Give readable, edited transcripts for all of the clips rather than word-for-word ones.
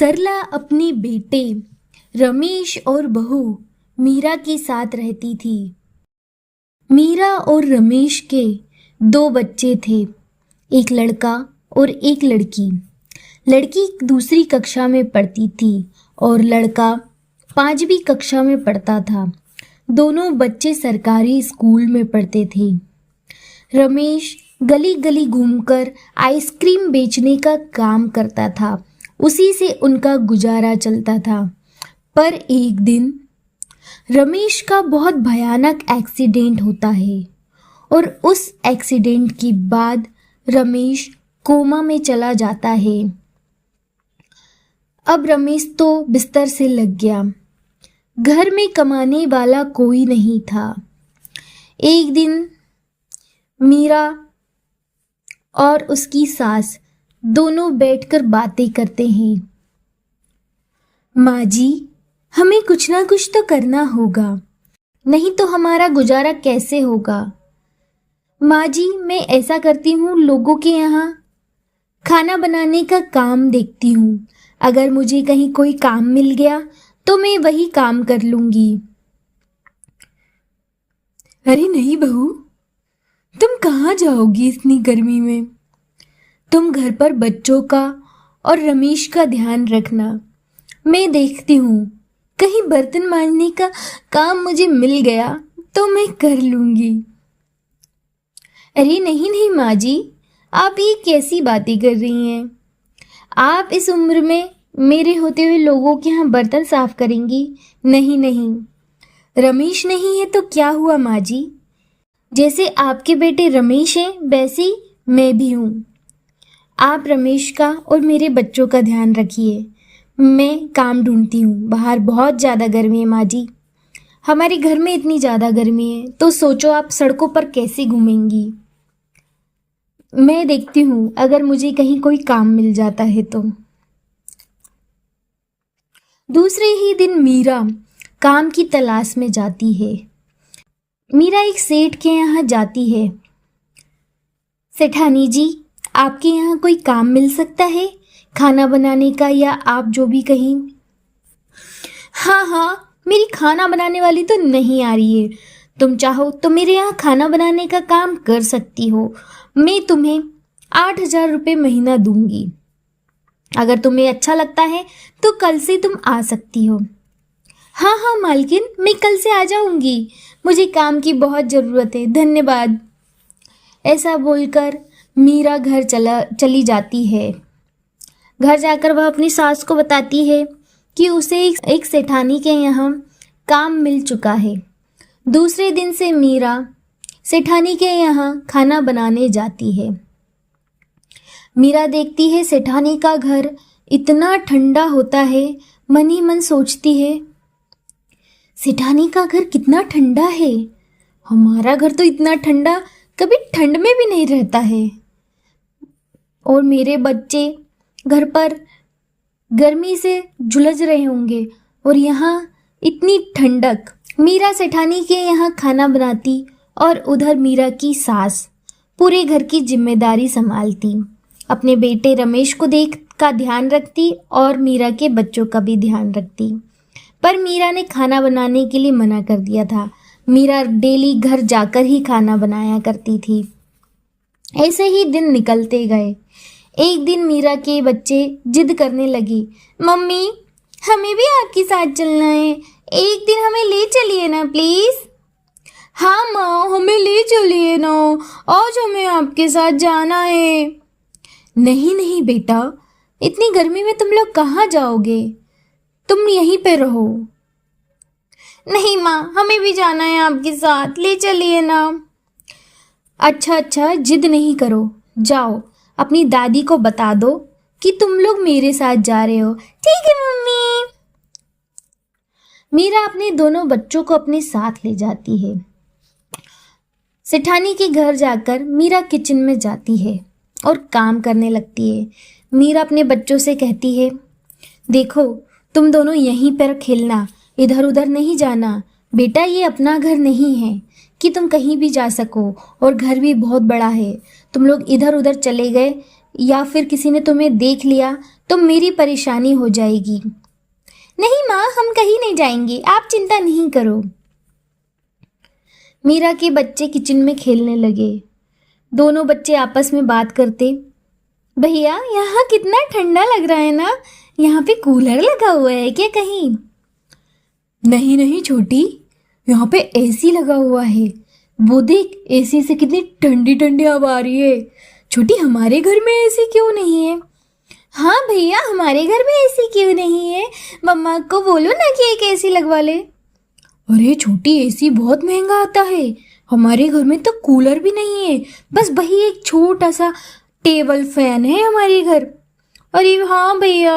सरला अपने बेटे रमेश और बहू मीरा के साथ रहती थी। मीरा और रमेश के 2 बच्चे थे, एक लड़का और एक लड़की। लड़की दूसरी कक्षा में पढ़ती थी और लड़का 5वीं कक्षा में पढ़ता था। दोनों बच्चे सरकारी स्कूल में पढ़ते थे। रमेश गली गली घूमकर आइसक्रीम बेचने का काम करता था, उसी से उनका गुजारा चलता था। पर एक दिन रमेश का बहुत भयानक एक्सीडेंट होता है और उस एक्सीडेंट के बाद रमेश कोमा में चला जाता है। अब रमेश तो बिस्तर से लग गया। घर में कमाने वाला कोई नहीं था। एक दिन मीरा और उसकी सास दोनों बैठकर बातें करते हैं। माँ जी, हमें कुछ ना कुछ तो करना होगा, नहीं तो हमारा गुजारा कैसे होगा। माँ जी, मैं ऐसा करती हूँ, लोगों के यहाँ खाना बनाने का काम देखती हूँ। अगर मुझे कहीं कोई काम मिल गया तो मैं वही काम कर लूँगी। अरे नहीं बहू, तुम कहाँ जाओगी इतनी गर्मी में? तुम घर पर बच्चों का और रमेश का ध्यान रखना। मैं देखती हूँ, कहीं बर्तन मांजने का काम मुझे मिल गया तो मैं कर लूँगी। अरे नहीं नहीं माँ जी, आप ये कैसी बातें कर रही हैं? आप इस उम्र में मेरे होते हुए लोगों के यहाँ बर्तन साफ करेंगी? नहीं नहीं, रमेश नहीं है तो क्या हुआ माँ जी? जैसे आपके बेटे रमेश हैं वैसे ही मैं भी हूँ। आप रमेश का और मेरे बच्चों का ध्यान रखिए। मैं काम ढूंढती हूँ, बाहर बहुत ज़्यादा गर्मी है माँ जी। हमारे घर में इतनी ज़्यादा गर्मी है तो सोचो आप सड़कों पर कैसे घूमेंगी। मैं देखती हूँ अगर मुझे कहीं कोई काम मिल जाता है तो। दूसरे ही दिन मीरा काम की तलाश में जाती है। मीरा एक सेठ के यहाँ जाती है। सेठानी जी, आपके यहाँ कोई काम मिल सकता है, खाना बनाने का या आप जो भी कहीं? हाँ हाँ, मेरी खाना बनाने वाली तो नहीं आ रही है। तुम चाहो तो मेरे यहाँ खाना बनाने का काम कर सकती हो। मैं तुम्हें 8,000 रुपये महीना दूंगी। अगर तुम्हें अच्छा लगता है तो कल से तुम आ सकती हो। हाँ हाँ मालकिन, मैं कल से आ जाऊंगी। मुझे काम की बहुत ज़रूरत है, धन्यवाद। ऐसा बोलकर मीरा घर चली जाती है। घर जाकर वह अपनी सास को बताती है कि उसे एक सेठानी के यहाँ काम मिल चुका है। दूसरे दिन से मीरा सेठानी के यहाँ खाना बनाने जाती है। मीरा देखती है सेठानी का घर इतना ठंडा होता है, मन ही मन सोचती है, सेठानी का घर कितना ठंडा है। हमारा घर तो इतना ठंडा कभी ठंड में भी नहीं रहता है। और मेरे बच्चे घर पर गर्मी से झुलस रहे होंगे और यहाँ इतनी ठंडक। मीरा सेठानी के यहाँ खाना बनाती और उधर मीरा की सास पूरे घर की जिम्मेदारी संभालती। अपने बेटे रमेश को देख का ध्यान रखती और मीरा के बच्चों का भी ध्यान रखती। पर मीरा ने खाना बनाने के लिए मना कर दिया था। मीरा डेली घर जाकर ही खाना बनाया करती थी। ऐसे ही दिन निकलते गए। एक दिन मीरा के बच्चे जिद करने लगी, मम्मी हमें भी आपके साथ चलना है, एक दिन हमें ले चलिए ना प्लीज़। हाँ माँ, हमें ले चलिए ना, आज हमें आपके साथ जाना है। नहीं नहीं बेटा, इतनी गर्मी में तुम लोग कहाँ जाओगे, तुम यहीं पे रहो। नहीं माँ, हमें भी जाना है आपके साथ, ले चलिए ना। अच्छा, जिद नहीं करो, जाओ अपनी दादी को बता दो कि तुम लोग मेरे साथ जा रहे हो। ठीक है मम्मी। मीरा अपने दोनों बच्चों को अपने साथ ले जाती है। सेठानी के घर जाकर मीरा किचन में जाती है और काम करने लगती है। मीरा अपने बच्चों से कहती है, देखो तुम दोनों यहीं पर खेलना, इधर उधर नहीं जाना। बेटा ये अपना घर नहीं है कि तुम कहीं भी जा सको और घर भी बहुत बड़ा है। तुम लोग इधर उधर चले गए या फिर किसी ने तुम्हें देख लिया तो मेरी परेशानी हो जाएगी। नहीं माँ, हम कहीं नहीं जाएंगे, आप चिंता नहीं करो। मीरा के बच्चे किचन में खेलने लगे। दोनों बच्चे आपस में बात करते, भैया यहाँ कितना ठंडा लग रहा है ना, यहाँ पे कूलर लगा हुआ है क्या कहीं? नहीं नहीं छोटी, यहाँ पे एसी लगा हुआ है, वो देख एसी से कितनी ठंडी ठंडी हवा आ रही है। छोटी, हमारे घर में एसी क्यों नहीं है? हाँ भैया, हमारे घर में एसी क्यों नहीं है? मम्मा को बोलो ना कि एक एसी लगवा ले। अरे छोटी, एसी बहुत महंगा आता है, हमारे घर में तो कूलर भी नहीं है, बस वही एक छोटा सा टेबल फैन है हमारे घर। अरे हाँ भैया,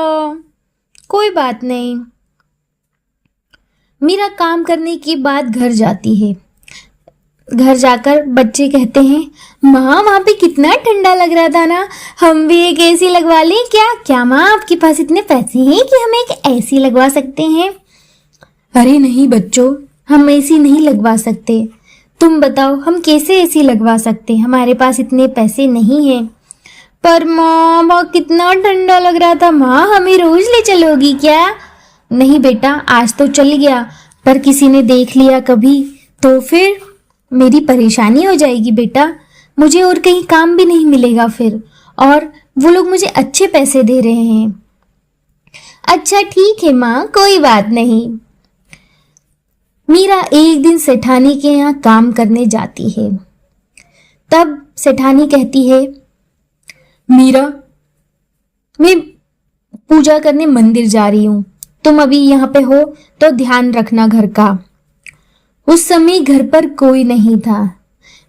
कोई बात नहीं। मीरा काम करने के बाद घर जाती है। घर जाकर बच्चे कहते हैं, माँ वहाँ पे कितना ठंडा लग रहा था ना, हम भी एक एसी लगवा लें क्या? क्या माँ, आपके पास इतने पैसे हैं कि हम एक एसी लगवा सकते हैं? अरे नहीं बच्चों, हम एसी नहीं लगवा सकते। तुम बताओ हम कैसे एसी लगवा सकते? हमारे पास इतने पैसे नहीं हैं। पर माँ, वहाँ कितना ठंडा लग रहा था, माँ हमें रोज ले चलोगी क्या? नहीं बेटा, आज तो चल गया, पर किसी ने देख लिया कभी तो फिर मेरी परेशानी हो जाएगी बेटा, मुझे और कहीं काम भी नहीं मिलेगा फिर, और वो लोग मुझे अच्छे पैसे दे रहे हैं। अच्छा ठीक है माँ, कोई बात नहीं। मीरा एक दिन सेठानी के यहाँ काम करने जाती है। तब सेठानी कहती है, मीरा मैं पूजा करने मंदिर जा रही हूँ, तुम अभी यहाँ पे हो तो ध्यान रखना घर का। उस समय घर पर कोई नहीं था।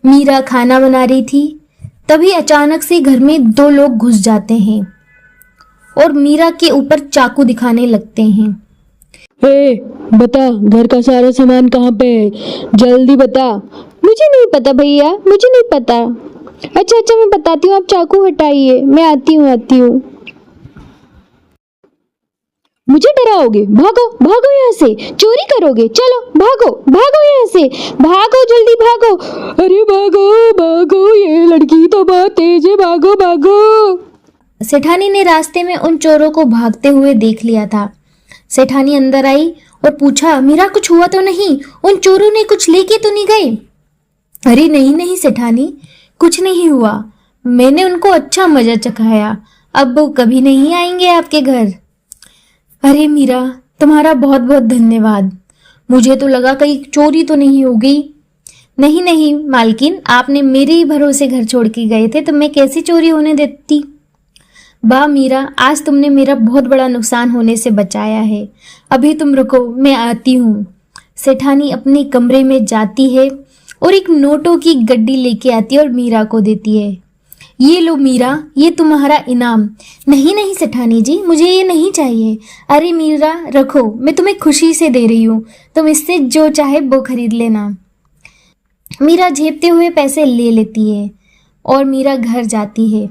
मीरा खाना बना रही थी, तभी अचानक से घर में दो लोग घुस जाते हैं और मीरा के ऊपर चाकू दिखाने लगते हैं। हे, बता घर का सारा सामान कहाँ पे है, जल्दी बता। मुझे नहीं पता भैया, मुझे नहीं पता। अच्छा मैं बताती हूँ, आप चाकू हटाइए, मैं आती हूँ। मुझे डराओगे? भागो भागो यहाँ से, चोरी करोगे? चलो भागो भागो यहाँ से, भागो जल्दी भागो। अरे भागो भागो, ये लड़की तो बहुत तेज है, भागो भागो। सेठानी ने रास्ते में उन चोरों को भागते हुए देख लिया था। सेठानी अंदर आई और पूछा, मीरा कुछ हुआ तो नहीं? उन चोरों ने कुछ लेके तो नहीं गए? अरे नहीं सेठानी, कुछ नहीं हुआ, मैंने उनको अच्छा मजा चखाया, अब वो कभी नहीं आएंगे आपके घर। अरे मीरा, तुम्हारा बहुत बहुत धन्यवाद, मुझे तो लगा कहीं चोरी तो नहीं हो गई। नहीं मालकिन, आपने मेरे ही भरोसे घर छोड़ के गए थे तो मैं कैसे चोरी होने देती। वाह मीरा, आज तुमने मेरा बहुत बड़ा नुकसान होने से बचाया है। अभी तुम रुको, मैं आती हूँ। सेठानी अपने कमरे में जाती है और एक नोटों की गड्डी लेके आती है और मीरा को देती है। ये लो मीरा, ये तुम्हारा इनाम। नहीं सेठानी जी, मुझे ये नहीं चाहिए। अरे मीरा रखो, मैं तुम्हें खुशी से दे रही हूँ, तुम इससे जो चाहे वो खरीद लेना। मीरा झेपते हुए पैसे ले लेती है और मीरा घर जाती है।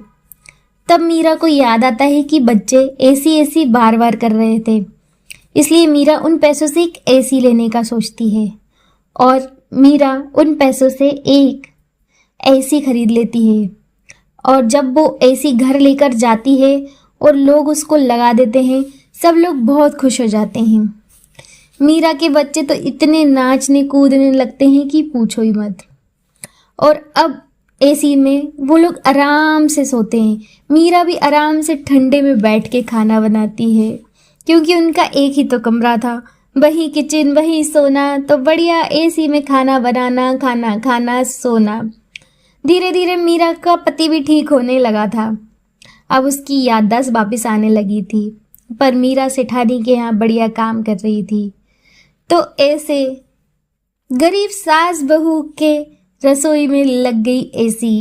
तब मीरा को याद आता है कि बच्चे एसी बार कर रहे थे, इसलिए मीरा उन पैसों से एक एसी लेने का सोचती है और मीरा उन पैसों से एक एसी खरीद लेती है। और जब वो एसी घर लेकर जाती है और लोग उसको लगा देते हैं, सब लोग बहुत खुश हो जाते हैं। मीरा के बच्चे तो इतने नाचने कूदने लगते हैं कि पूछो ही मत। और अब एसी में वो लोग आराम से सोते हैं। मीरा भी आराम से ठंडे में बैठ के खाना बनाती है, क्योंकि उनका एक ही तो कमरा था, वही किचन, वही सोना, तो बढ़िया एसी में खाना बनाना, खाना खाना, सोना। धीरे धीरे मीरा का पति भी ठीक होने लगा था। अब उसकी याददाश्त वापस आने लगी थी, पर मीरा सेठानी के यहाँ बढ़िया काम कर रही थी। तो ऐसे गरीब सास बहू के रसोई में लग गई एसी।